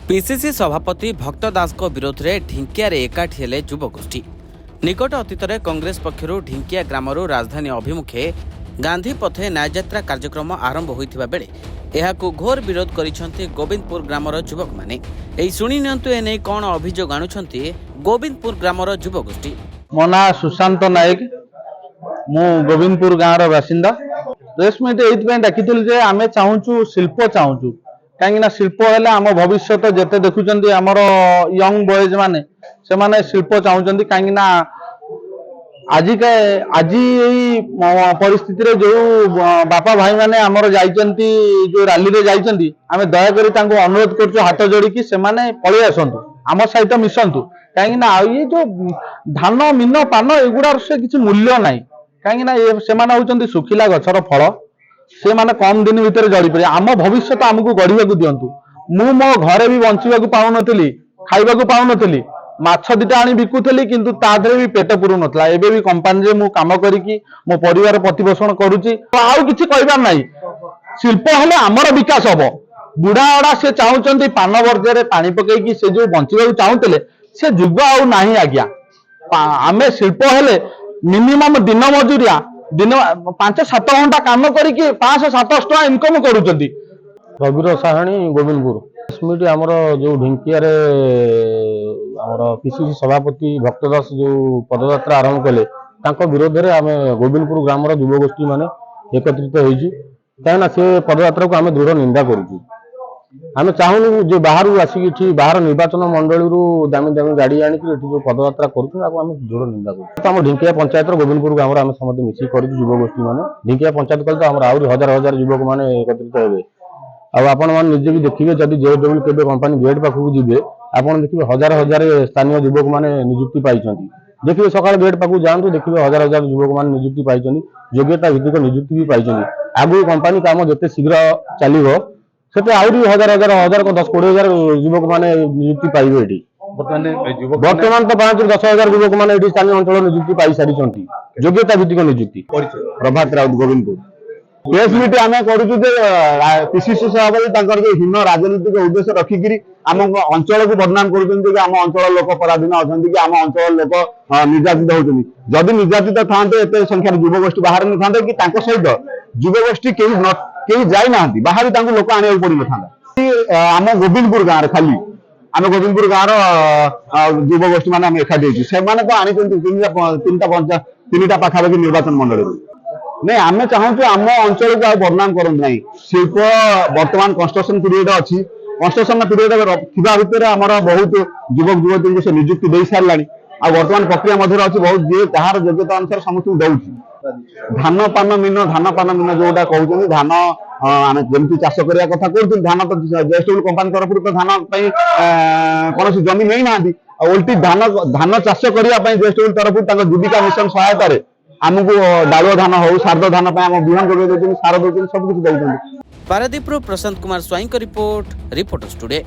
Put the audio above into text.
PCC सभापति भक्त दास विरोध में ढिंकियार एकाठी हेले युवगोष्ठी। निकट अतीत में कांग्रेस पक्षर ढिंकिया ग्रामर राजधानी अभिमुखे गांधी पथे न्याययात्रा कार्यक्रम आरंभ होता बेले यहाकू घोर विरोध करिसेंति गोविंदपुर ग्रामर युवक माने। एही सुनी नियंतु एने कौन अभियोग आणुछंति गोविंदपुर ग्रामर युवगोष्ठी। मो ना सुशांत नायक, मु गोविंदपुर गाँव बासिंदा। प्रेस मीट ये डाकी आम चाहूँ शिल्प चाहूँ कहीं शिल्प है आम भविष्य जिते देखुं आमर यंग बॉयज माने से माने शिल्प चाहूँ कहीं आज परिस्थिति जो बापा भाई माने आमर जाइछंती जो रैली रे जाइछंती आमे दयाकरी तांको अनुरोध करछु हाथ जोड़ी कि से माने पळि आसंतु आम सहित मिसंतु कहीं ये जो धान मीन पान एगुड़ा से किसी मूल्य ना कहीं से माने होचंती सुखिला गछर फल से माने कम दिन भितर जड़ी पड़े आम भविष्य आमको गढ़ा दिंतु। मु मो घरे भी बंचा पाऊन खाइबा पाऊन माछ दिटा आनी बिकुली किंतु तादरे भी पेट पुरु नथला। एबे भी कंपनी रे मु काम करिकी मो परिवार प्रतिपोषण करूची। आउ किछि कहबार नाही, शिल्प हेले आमर विकास हबो। बुढ़ा अड़ा से चाहूचंती पान वर्जरे पानी पकेकी से जो बंचिबा चाहूतले से जुग आउ नाही आज्ञा। आमे शिल्प हेले मिनिमम दिन मजूरिया दिन 5-7 घंटा काम करके 500-700 टका इनकम करूचंती। रविर साहाणी गोविंदपुर स्मृति आमर जो ढिंकियारे आमर पीसीसी सभापति भक्त दास जो पदयात्रा आरंभ कले तांको विरोध में आम गोविंदपुर ग्रामर युवगोष्ठी माने एकत्रित होइछु। कहीं से पदयात्रा को आम दृढ़ निंदा करूछु। आम चाहूँ जो बाहर आसिकी बाहर निर्वाचन मंडली दामी दामी गाड़ी आनी जो पदयात्रा करें दृढ़ निंदा कर ढिंकिया पंचायत गोविंदपुर गाँव में समस्त मिसिक कर युवगोष्ठी मैंने ढिंकिया पंचायत कल तो आम हजार हजार युवक मैंने एकत्रित हे। आपण मैंने निजे भी देखिए जब जेडब्ल्यू केबे कंपनी गेट पाखक जी आप देखिए हजार हजार स्थानीय युवक मैंने निजुक्ति पाई। देखिए सकाल गेट पाखक जातु देखिए हजार हजार युवक मैंने निजुक्ति पाई, योग्यता भित्तिक निजुक्ति भी पाई। आगु कंपनी काम जिते शीघ्र चलो से आहरी हजार हजार हजार 10-20 हजार युवक मैंने निजुक्ति पाइबे। बर्तमान तो 5-10 हजार युवक मैंने स्थानीय अंचल निजुक्ति पाई सारी योग्यता भित्तिक निजुक्ति। प्रभात राउत गोविंदपुर प्रेस मीट आम करूँ पीसीसी सभापति जो हीन राजनीतिक उद्देश्य रखिकी आम अंचल को बदनाम कर आम अंचल लोक पराधीन अच्छा कि आम अंचल लोक निर्यातित होती। जदि निर्यातित था एत संख्यार युवगोष्ठी बाहर न था कि सहित युवगोष्ठी कहीं जाना बाहर लोक आने पड़ था। आम गोविंदपुर गाँव खाली आम गोविंदपुर गाँव युवगोष्ठी मैंने एकाठी से तो आनी 3टा पाखापाखि निर्वाचन मंडल नहीं। आम चाहूँ आम अंचल को बदनाम करते ना। शिल्प बर्तमान कंस्ट्रक्शन पीरियड अच्छी कंस्ट्रक्शन पीरियड थिबा भितर आमर बहुत युवक युवती से निजुक्ति दे सारा आ वर्तमान प्रक्रिया मध्य अच्छी बहुत जी जार योग्यता अनुसार समस्त दौर धान पान मीन जोटा कहते धान आम जमी चाष करने कथा कहते धान तो जेएसडब्ल्यू कंपनी तरफ तो धान कौन जमी नहीं ना उल्टी धान चाष करने जेएसडब्ल्यू तरफ जीविका मिशन सहायता आमको डालुआ धान हो शारद धान आम विहन कर सार दौर सब किसी दौरान। पारादीप प्रशांत कुमार स्वाई रिपोर्ट रिपोर्टर्स टुडे।